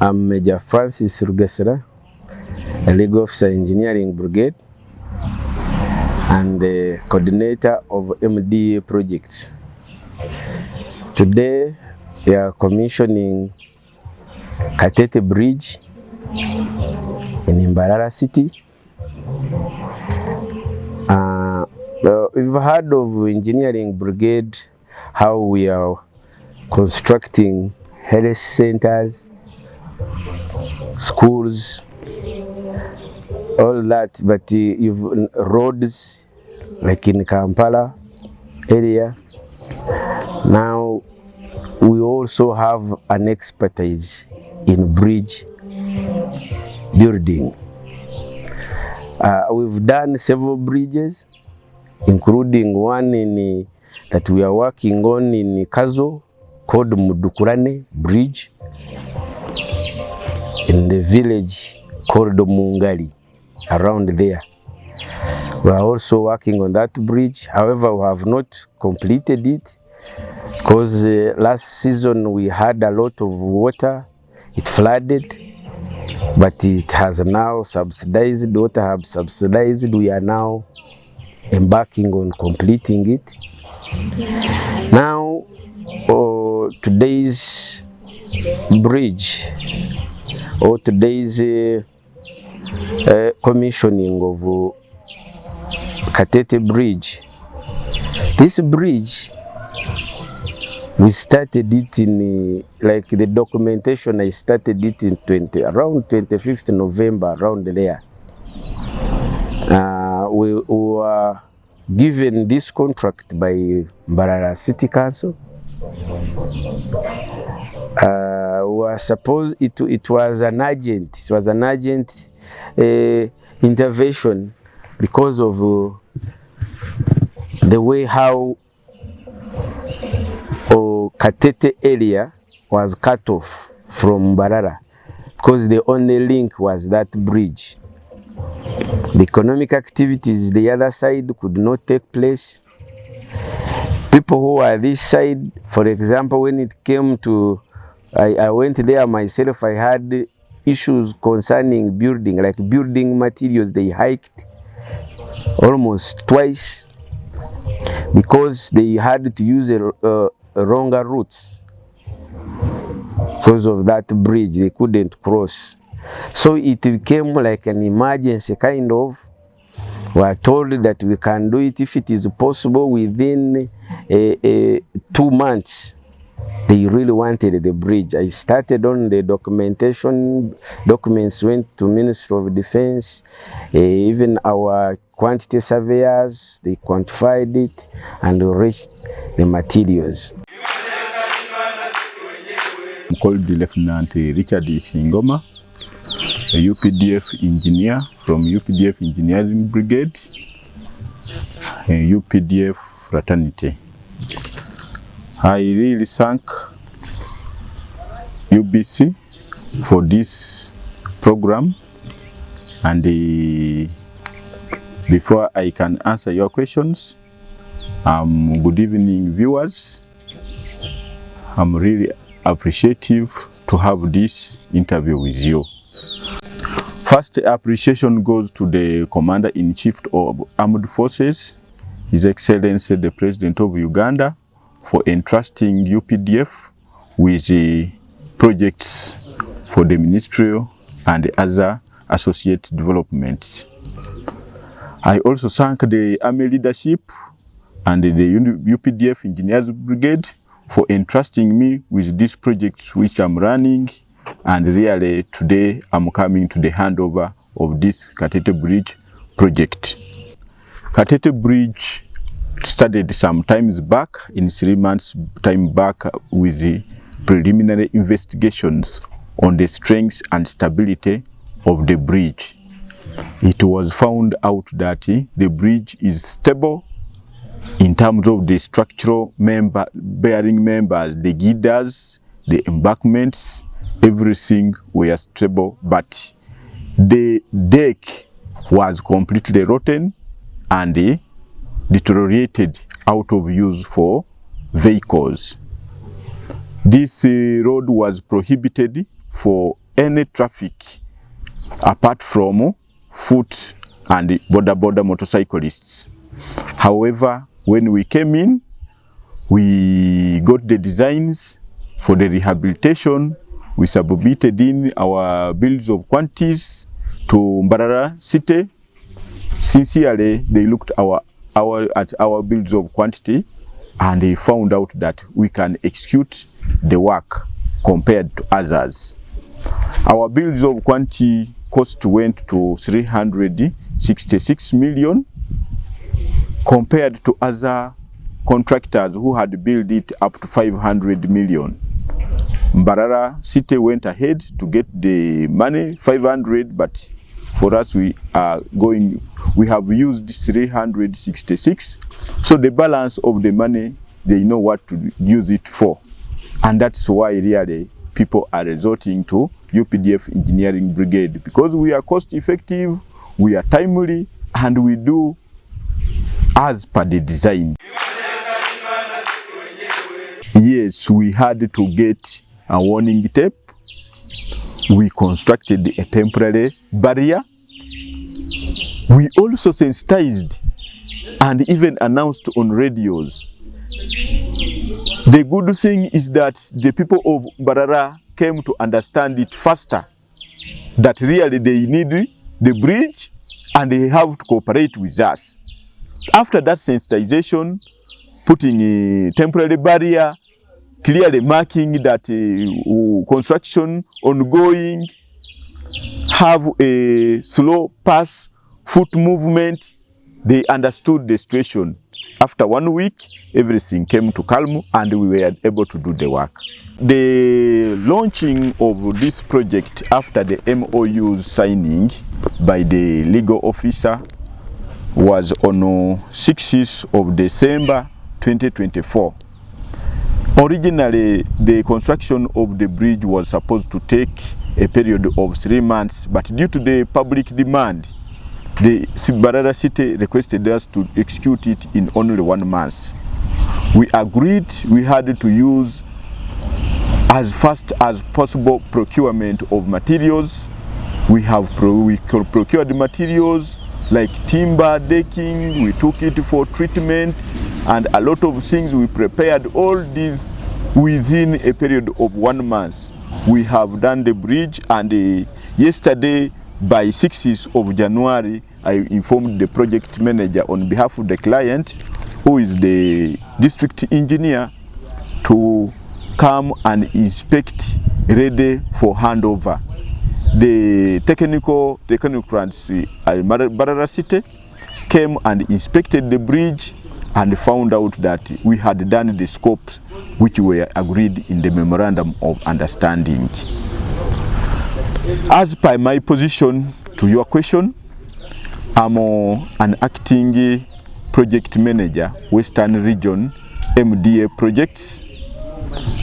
I'm Major Francis Rugesera, a legal officer engineering brigade and the coordinator of MDA projects. Today we are commissioning Katete Bridge in Mbarara city. We've heard of engineering brigade, how we are constructing health centers, schools, all that, but you've roads like in Kampala area. Now we also have an expertise in bridge building. We've done several bridges, including one in that we are working on in Kazo called Mudukurane Bridge, in the village called Mungali, around there. We are also working on that bridge. However, we have not completed it because last season we had a lot of water. It flooded, but it has now subsidized. Water have subsidized. We are now embarking on completing it. Now, today's bridge, or today's commissioning of Katete Bridge. This bridge, we started it in, like the documentation, I started it in around 25th November, around there. We were given this contract by Mbarara City Council. It was an urgent intervention because of the way how Katete area was cut off from Mbarara, because the only link was that bridge. The economic activities the other side could not take place. People who are this side, for example, when it came to, I went there myself, I had issues concerning building, like building materials. They hiked almost twice because they had to use longer routes because of that bridge. They couldn't cross. So it became like an emergency kind of. We are told that we can do it if it is possible within 2 months. They really wanted the bridge. I started on the documentation. Documents went to Ministry of Defense. Even our quantity surveyors, they quantified it and reached the materials. I'm called Lieutenant Richard Singoma, a UPDF engineer from UPDF Engineering Brigade, a UPDF fraternity. I really thank UBC for this program, and before I can answer your questions, good evening viewers. I'm really appreciative to have this interview with you. First appreciation goes to the Commander-in-Chief of Armed Forces, His Excellency the President of Uganda, for entrusting UPDF with the projects for the ministerial and other associate developments. I also thank the Army leadership and the UPDF Engineers Brigade for entrusting me with these projects which I'm running, and really today I'm coming to the handover of this Katete Bridge project. Katete Bridge started some times back, in 3 months time back, with the preliminary investigations on the strength and stability of the bridge. It was found out that the bridge is stable in terms of the structural bearing members, the girders, the embankments, everything were stable, but the deck was completely rotten and deteriorated out of use for vehicles. This road was prohibited for any traffic apart from foot and border motorcyclists. However, when we came in, we got the designs for the rehabilitation. We submitted in our bills of quantities to Mbarara City. Sincerely, they looked at our bills of quantity and they found out that we can execute the work compared to others. Our bills of quantity cost went to 366 million compared to other contractors who had billed it up to 500 million. Mbarara City went ahead to get the money, 500, but for us we have used 366. So the balance of the money, they know what to use it for. And that's why really people are resorting to UPDF Engineering Brigade, because we are cost effective, we are timely, and we do as per the design. Yes, we had to get a warning tape. We constructed a temporary barrier. We also sensitized and even announced on radios. The good thing is that the people of Mbarara came to understand it faster, that really they need the bridge and they have to cooperate with us. After that sensitization, putting a temporary barrier, clearly marking that construction ongoing, have a slow pass foot movement, they understood the situation. After 1 week, everything came to calm and we were able to do the work. The launching of this project after the MOU's signing by the legal officer was on 6th of December 2024. Originally, the construction of the bridge was supposed to take a period of 3 months, but due to the public demand, the Mbarara City requested us to execute it in only 1 month. We agreed we had to use as fast as possible procurement of materials. We procured materials like timber, decking, we took it for treatment, and a lot of things. We prepared all these within a period of 1 month. We have done the bridge, and yesterday, by 6th of January, I informed the project manager on behalf of the client, who is the district engineer, to come and inspect, ready for handover. The technical technocrats at Mbarara City came and inspected the bridge and found out that we had done the scopes which were agreed in the memorandum of understanding. As per my position to your question, I'm an acting project manager, Western Region MDA projects.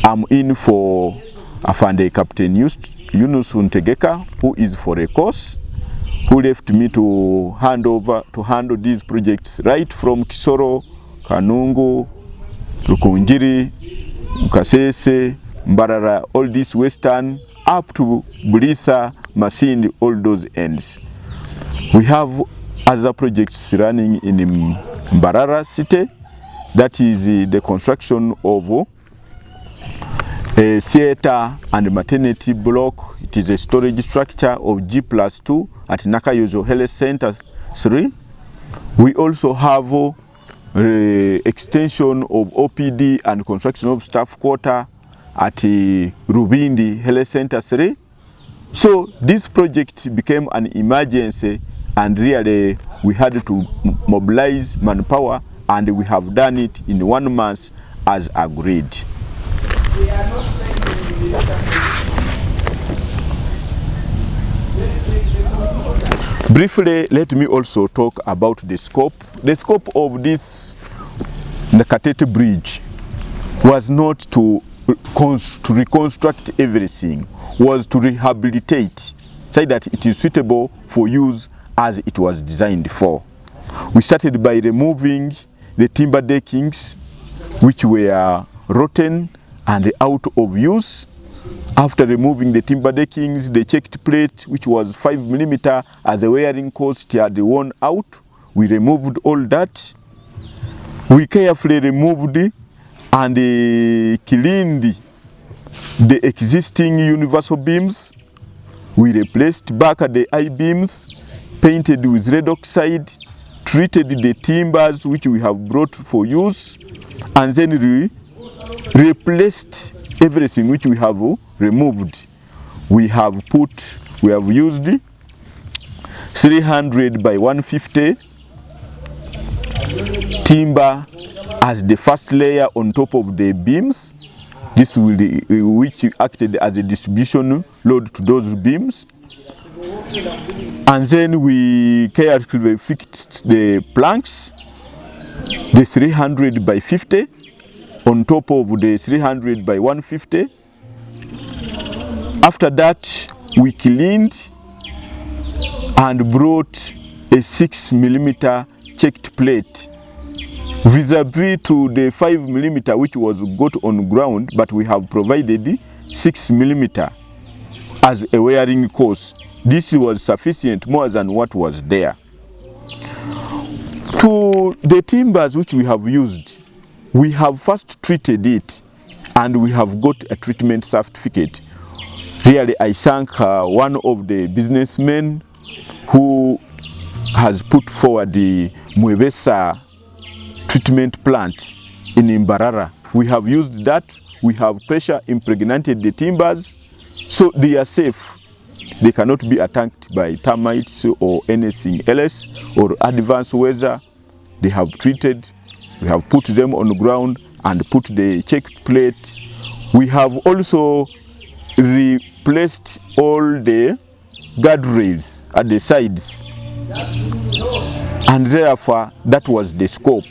I'm in for Afande Captain Yunus Untegeka, who is for a course, who left me to handle these projects right from Kisoro, Kanungu, Lukunjiri, Kasese, Mbarara, all these Western, up to Bulisa, Masindi, all those ends. We have other projects running in Mbarara City. That is the construction of a theater and maternity block. It is a storage structure of G+2 at Nakayozo Health Center 3. We also have extension of OPD and construction of staff quarter at Rubindi Health Center 3. So this project became an emergency, and really we had to mobilize manpower and we have done it in 1 month as agreed. Briefly, let me also talk about the scope. The scope of the Katete bridge was not to reconstruct everything, was to rehabilitate, so that it is suitable for use as it was designed for. We started by removing the timber deckings which were rotten and out of use. After removing the timber deckings, the checked plate, which was 5 mm as a wearing cost, had worn out. We removed all that. We carefully removed and cleaned the existing universal beams. We replaced back the I-beams, painted with red oxide, treated the timbers which we have brought for use, and then replaced everything which we have removed. We have used 300 by 150 timber as the first layer on top of the beams. This will which acted as a distribution load to those beams. And then we carefully fixed the planks, the 300 by 50 on top of the 300 by 150. After that, we cleaned and brought a 6 mm checked plate vis-a-vis to the 5 mm which was got on ground, but we have provided 6 mm as a wearing course. This was sufficient, more than what was there. To the timbers which we have used, we have first treated it and we have got a treatment certificate. Really, I thank one of the businessmen who has put forward the Mwebesa treatment plant in Mbarara. We have used that. We have pressure impregnated the timbers, so they are safe. They cannot be attacked by termites or anything else or adverse weather. They have treated. We have put them on the ground and put the checked plate. We have also replaced all the guardrails at the sides, and therefore that was the scope.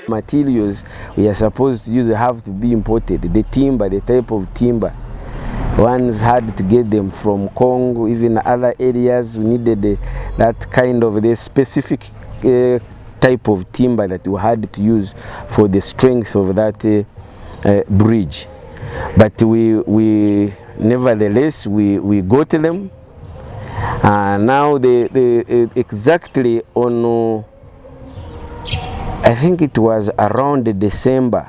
Materials we are supposed to use have to be imported. The timber, the type of timber, ones had to get them from Congo, even other areas. We needed that kind of the specific type of timber that we had to use for the strength of that bridge. But we nevertheless we got them. Now they exactly on I think it was around December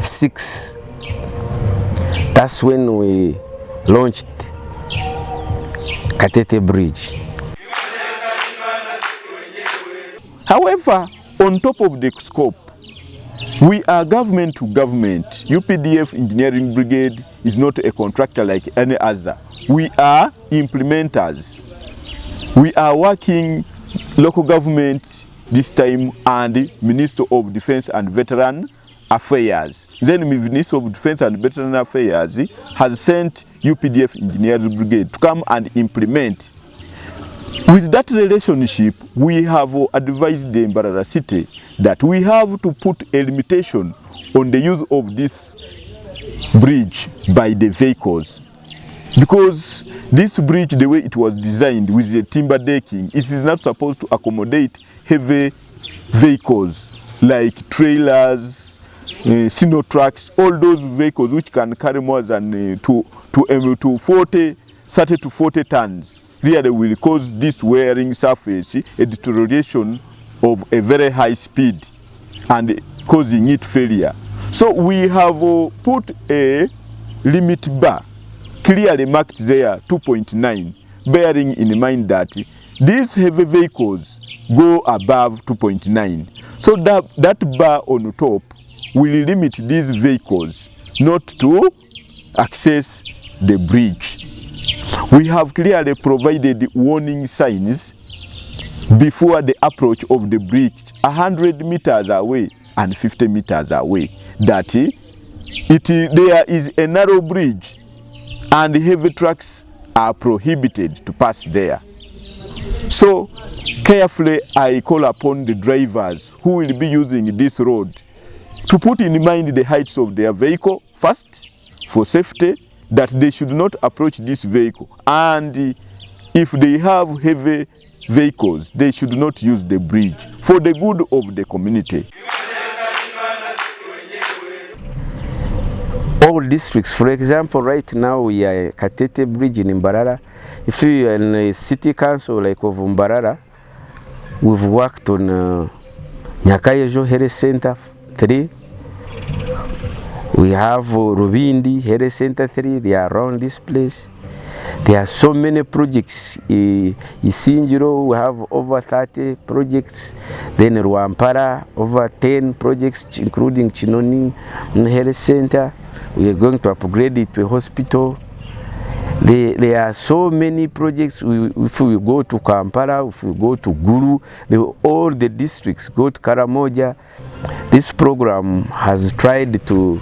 6. That's when we launched Katete Bridge. However, on top of the scope, we are government to government. UPDF Engineering Brigade is not a contractor like any other. We are implementers. We are working local government this time and Minister of Defense and Veteran Affairs. Then Minister of Defense and Veteran Affairs has sent UPDF Engineering Brigade to come and implement. With that relationship, we have advised the Mbarara city that we have to put a limitation on the use of this bridge by the vehicles. Because this bridge, the way it was designed with the timber decking, it is not supposed to accommodate heavy vehicles like trailers, sino trucks, all those vehicles which can carry more than 30 to 40 tons. Really will cause this wearing surface a deterioration of a very high speed and causing it failure. So we have put a limit bar clearly marked there 2.9, bearing in mind that these heavy vehicles go above 2.9. So that bar on top will limit these vehicles not to access the bridge. We have clearly provided warning signs before the approach of the bridge 100 meters away and 50 meters away, that there is a narrow bridge and heavy trucks are prohibited to pass there. So carefully I call upon the drivers who will be using this road to put in mind the heights of their vehicle first for safety, that they should not approach this vehicle, and if they have heavy vehicles they should not use the bridge for the good of the community. All districts, for example, right now we are Katete bridge in Mbarara. If you are in a city council like of Mbarara, we've worked on Nyakayejo Health Center 3. We have Rubindi Health Center 3. They are around this place. There are so many projects. Isinjiro, we have over 30 projects. Then Rwampara, over 10 projects, including Chinoni Health Center. We are going to upgrade it to a hospital. There are so many projects. If we go to Kampala, if we go to Gulu, all the districts, go to Karamoja. This program has tried to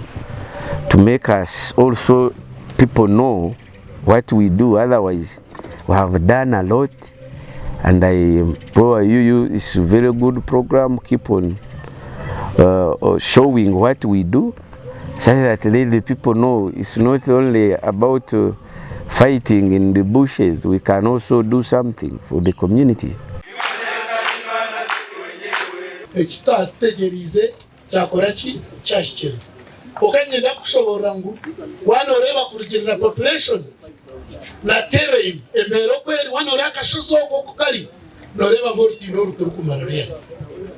make us also people know what we do. Otherwise, we have done a lot, and I empower you. It's a very good program. Keep on showing what we do, so that the people know it's not only about fighting in the bushes. We can also do something for the community. Ukagenda kushobora ngo wanoreba kurugirira population na terrain emero kweri wanoreba kashozoko kukari noreba ngo rutindo ruturu kumararia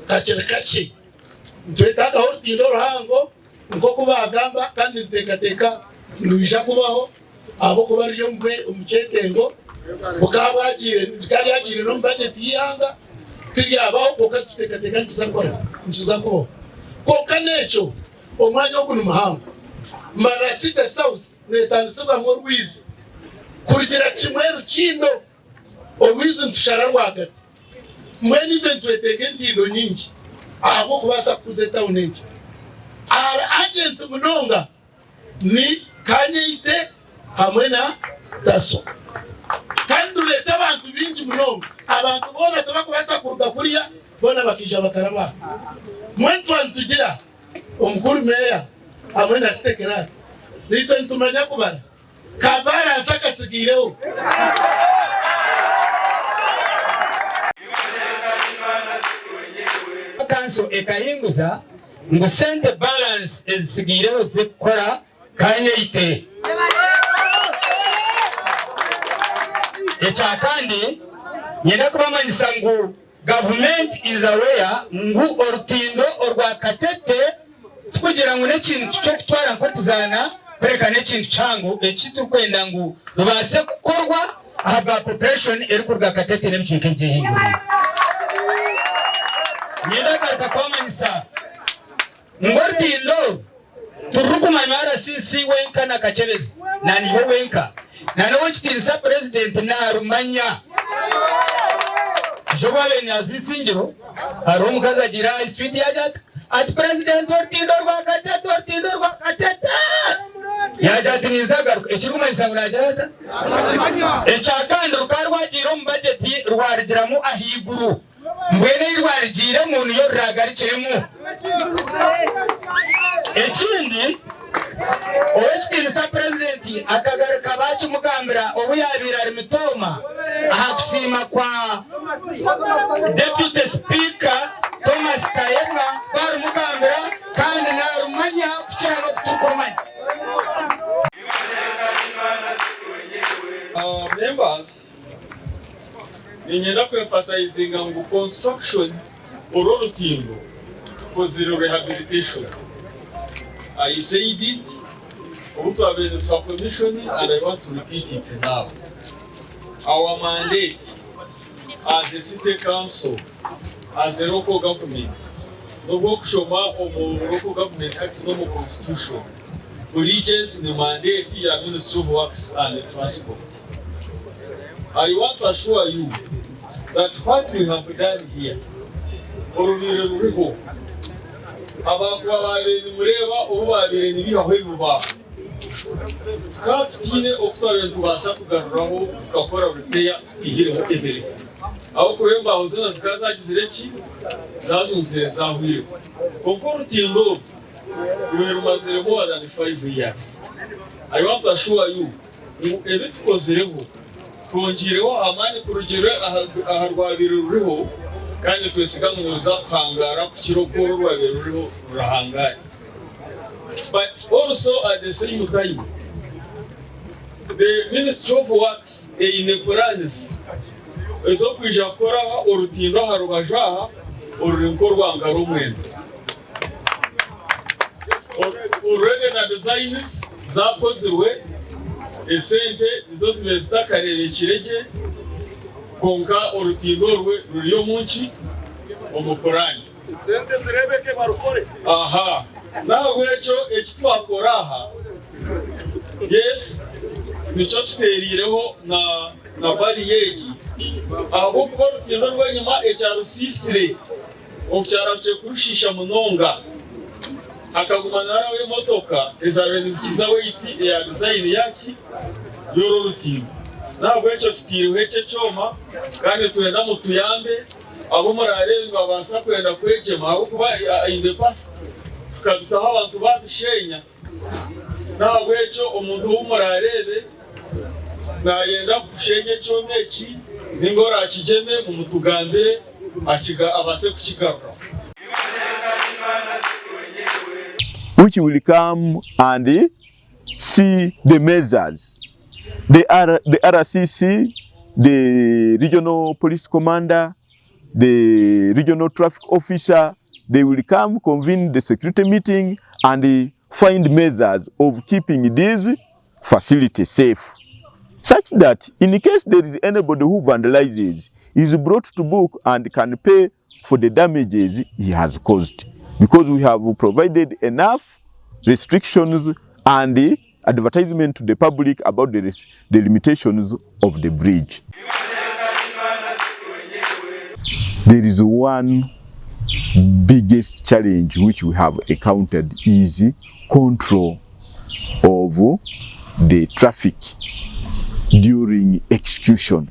kachere kache ntwetaga rutindo ruhango nko kubagamba kandi tekateka ndubisha kubaho abo kubariyo mwe umucetengo ukabagire kandi yagire no budget yanga tiriyabaho kokatutekateka ntiza ko kanecho omwanya okuno muhango Marasita South netanisiba mu Rwizi kurugira kimweru kindo Orwizi ntushara rwagati mweni twetege ntindo nyingi abo kubasa kuzeta unengi agent munonga ni handeit hamwe na taso kandi leta abantu bingi munonga abantu bona tabakubasa kuruga kuriya bona bakija bakaraba mwentu antugira omukuru meya hamwe na stekera nito ntumanya kubara kabara ansaka sigireho kanso ekahinguza ngo sente balance ezisigireho zikora handeit echa kandi nyenda kubamanyisa ngo government is aware ngu orutindo orwa Katete kugira ngo nekintu cyo kutwara nko kuzana kwereka nekintu cyangu ekitu kwenda ngo rubase gukorwa aha population eri kurwa Katete n'ebicike by'ihingura nyenda kareka kwamanyisa ngo orutindo turukumanya RCC wenka na Kachebezi na niho wenka na no chitirisa president na rumanya jobale ni azisingiro aromu kazagira street yajat at president ortindo rwa Katete yajat nizagaruka ekiruma isangura yajata echakandi rukarwagira mu budget rwarigiramu ahiguru mbwene irwarigire muntu yo ragarikiremu ekindi Owechitirisa president akagaruka bakimugambira obuyabira limitoma ahakusima kwa deputy speaker Thomas Kayebwa barumugambira kandi narumanya kucyana kutukomanya. Members, ninyenda emphasizing ngo construction ororutindo for zero rehabilitation. I said it, to commission, and I want to repeat it now. Our mandate as a city council, as a local government, the workshop of local government act no constitution, regions in the mandate of Ministry of Works and Transport. I want to assure you, that what we have done here, urubire ruriho abakuba babiri mureba ubu babiri nibihaho biba tukatine okutwara tubasa kugaruraho tukakora repair tukihireho everything aho kuremba hozena zikazagizireki zazunzire zahwire kuko rutindo rumaze more than 5 years. I want to assure you ebitukozereho twongireho amani kurugero aharwabire ruriho kandi twesigamuza kwangara ku kirokoro rwabire ruriho rurahangara. But also at the same time, the Ministry of Works in plans ezo kwija kora urutindo harubajaha ururinko rwangara umwendo. Already na designs zakozwe esente izo zibezitakarebe kirege konka urutindo rwe ruriyo munchi umukorani sente zirebeke barukore aha naho echo ekitwakora aha yes nico tuterireho na bariyeri abo kuba urutindo rwanyuma ecyarusisire okyaraje kurushisha munonga akagumana nawe motoka ezabene zikizawe iti ya design yaki yoro rutindo ntabwo echo tutiriwe eche cyoma kandi tuenda mutuyambe abo murarebe babasa kwenda kwejema abo kuba in the past tukadutaho abantu babishenya ntabwo echo umuntu w'umurarebe nayenda kushenye cyomeki ningora akigeme mu mutugambere akiga abase kukigarura which will come and see the measures. The RCC, the regional police commander, the regional traffic officer, they will come convene the security meeting and find measures of keeping these facilities safe, such that in case there is anybody who vandalizes, he is brought to book and can pay for the damages he has caused. Because we have provided enough restrictions and the advertisement to the public about the limitations of the bridge. There is one biggest challenge which we have encountered is control of the traffic during execution.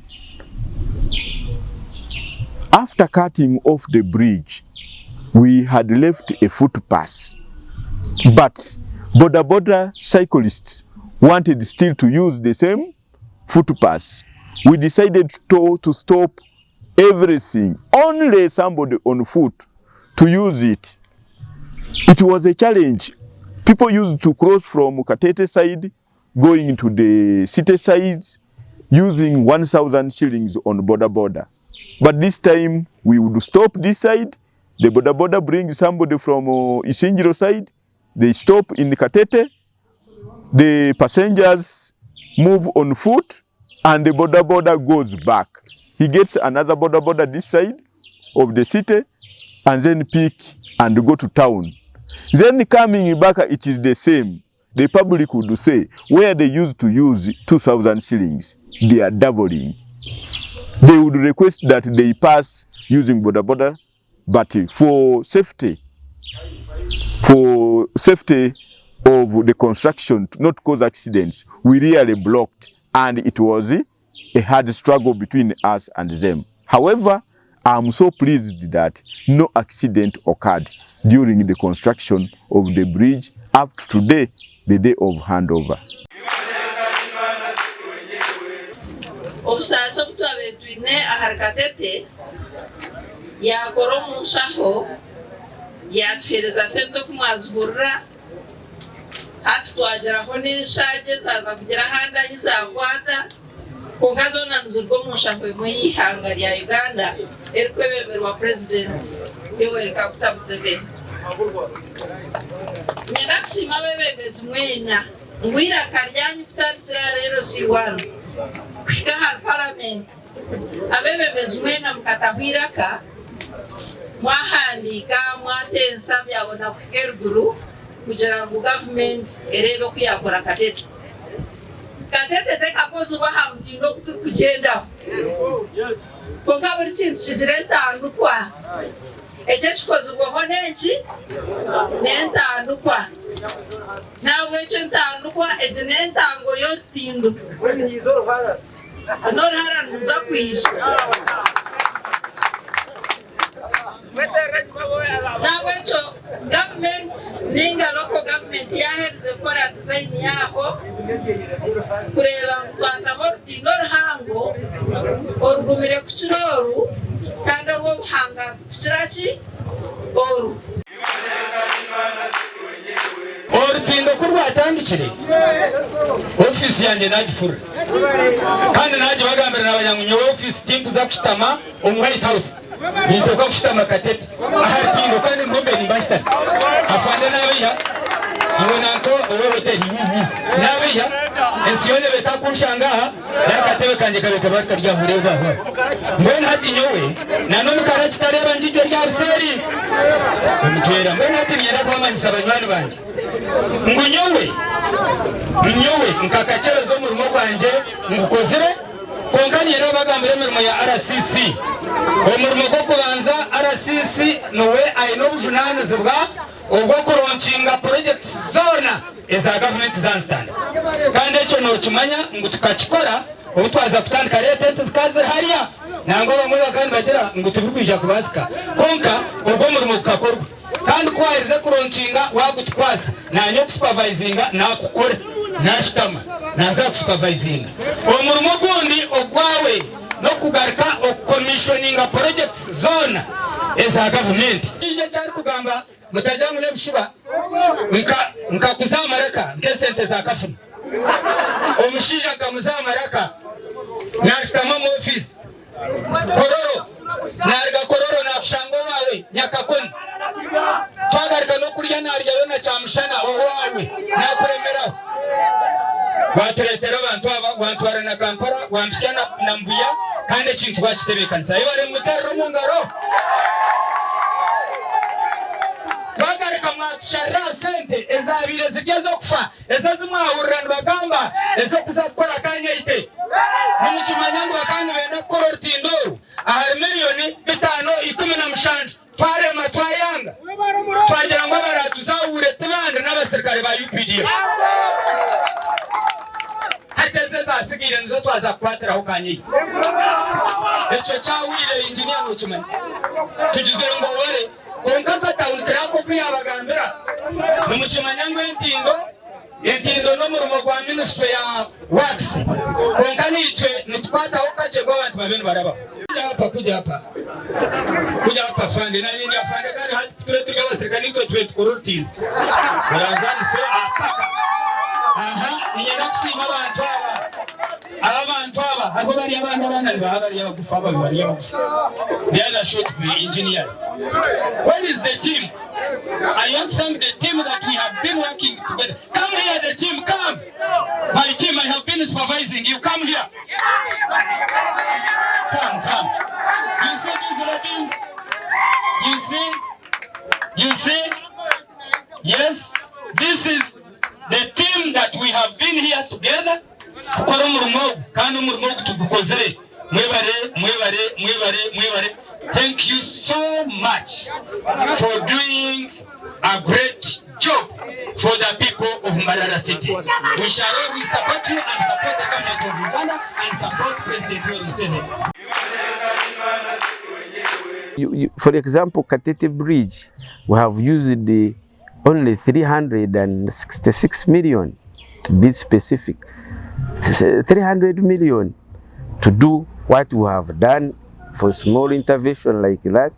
After cutting off the bridge, we had left a footpath, but border cyclists wanted still to use the same footpath. We decided to stop everything, only somebody on foot to use it. It was a challenge. People used to cross from Katete side, going to the city side, using 1,000 shillings on border. But this time, we would stop this side. The border brings somebody from Isinjiro side. They stop in Katete. The passengers move on foot, and the border goes back. He gets another border this side of the city, and then pick and go to town. Then coming back, it is the same. The public would say, where they used to use 2,000 shillings, they are doubling. They would request that they pass using border, but for safety of the construction, to not cause accidents, we really blocked, and it was a hard struggle between us and them. However, I'm so pleased that no accident occurred during the construction of the bridge up to today, the day of handover. Obsasa kutwabe twine aharkatete ya koromu shaho ya tuhereza sento kumwazhurra hati twageraho n'ishaje zaza kugera handa yizakwata kongazona nzurwo mushaho mwihanga rya Uganda erikwebemerwa president Yoweri Kaguta Museveni nyanakusima bebebezi mwenya ngwira karyanyu kutarikira rero siwana kwika har parliament abebebezi mwena mukatahwiraka mwahandika mwatensa byabona kwikeruguru kugira ngo government erero kuyakora Katete tekakoze bahamdindo kuturukugenda konka buri kintu kigira entandukwa ekyo kikozibwaho n'eki n'entandukwa nabwo ekyo entandukwa egi n'entango y'orutindo n'oruhara niruza kwija nabwo ekyo gavumenti ninga local government yahereze gukora design yaho kureba ngu twataho orutindo oruhango orugumire kukira oru kandi orwo obuhangazi kukira ki oru orutindo kurwatandikire ofisi yanjye nagifura kandi naje bagambira n'abanyangunyowe ofisi timpuza kushitama omu White House nitoka kushitama Katete ahatindo kandi ngombe nimbashitana afande nabiya ibonako wewe te nabiya ensiyone betakunshangaha nakatebe kanje kabeka bakarya hureba mbona hati nyowe nanone kara kitareba njijwe rya ruseri umutera mbona hati nyenda kwamanyisa abanywani banje ngunyowe nkakacero zo murimo kwanje ngukozere konkani yero bagambire mirimo ya RCC umurimo ko kubanza RCC nowe ayino bujunanize bwa ubwo kuronshinga project zona eza government zanstanda kandi eco no kimanya ngo tukakikora ubu twaza kutandika leta zikaze hariya nango bamwe bakandi bagira ngo tubikwisha kubasika konka ubwo murimo kukakorwa kandi kwahirize kuronshinga wagutwaza nanyo supervisinga nakukore nashitama naza supervisinga umurimo gundi ogwawe no kugarika commissioninga projects zone eza government ije cyari kugamba mutajamule bushiba nka kuzamaraka nkesente za kafuna omushija kamuzamaraka nashitama mu office kororo narga kororo nakushango wawe nyakakoni twagarika no kurya narya yona cyamushana owawe nakuremera baturetera abantu barana Kampala wambishana na Mbuya kandi kintu bakitebekanisa ibare mutaro mu ngaro bagarika mwatushara sente ezabire zigeze kufa ezazimwahurana bagamba ezo kuza gukora kanyeite n'umukimanyango bakandi benda gukora orutindo ahari miliyoni 517 twarema twayanga twagira ngo baratuzahure tubande n'abasirikare ba UPDF hateze zasigire nizo twaza kwatiraho kanyeite eco cyawire engineer no kimani tugize ngo wore konkaka tawunikira ko kwiyabagambira n'umukimanyango entindo no murumo kwa ministry ya wax konkani itwe nitwataho kace ngo abantu babene baraba kuja hapa fande na nini afande kandi hati turetuga basirikani nitwe twe tukorutindo barazani se apaka ninyenda kusima abantu aba aho bari abana bari abagufa bari abagufa the other should be engineers. What is the team? I want to thank the team that we have been working together. Come here, the team, come. My team, I have been supervising you. Come here. Come. You see these ladies? You see? Yes? This is the team that we have been here together. Kukora umurumo kandi umurumo tugukozere mwebare. Thank you so much for doing a great job for the people of Mbarara City. We shall always support you and support the government of Uganda and support President Museveni. For example, Katete Bridge, we have used only 366 million, to be specific. 300 million to do what we have done for small intervention like that,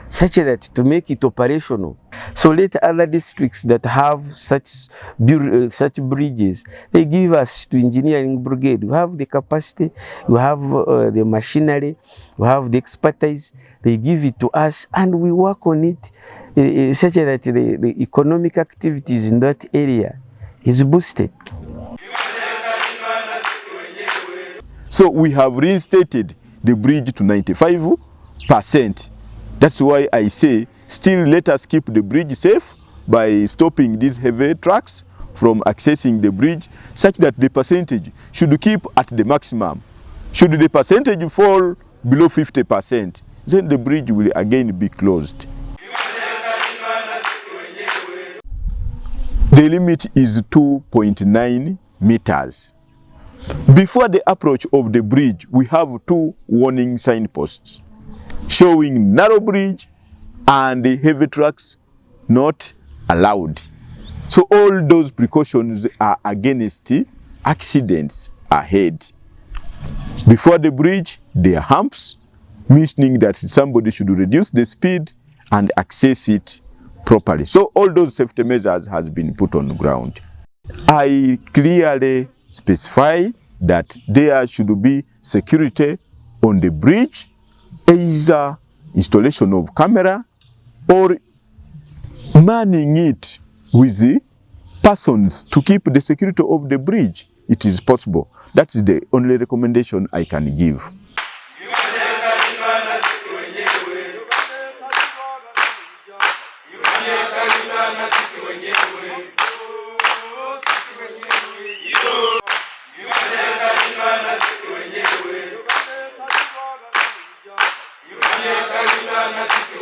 such that to make it operational. So let other districts that have such bridges, they give us to engineering brigade. We have the capacity, we have the machinery, we have the expertise. They give it to us and we work on it such that the economic activities in that area is boosted. So we have reinstated the bridge to 95%. That's why I say, still let us keep the bridge safe by stopping these heavy trucks from accessing the bridge, such that the percentage should keep at the maximum. Should the percentage fall below 50%, then the bridge will again be closed. The limit is 2.9 meters. Before the approach of the bridge, we have 2 warning signposts showing narrow bridge and heavy trucks not allowed. So all those precautions are against accidents ahead. Before the bridge, there are humps, meaning that somebody should reduce the speed and access it properly. So all those safety measures has been put on the ground. I clearly specify that there should be security on the bridge, either installation of camera or manning it with the persons to keep the security of the bridge. It is possible. That is the only recommendation I can give. Uganda,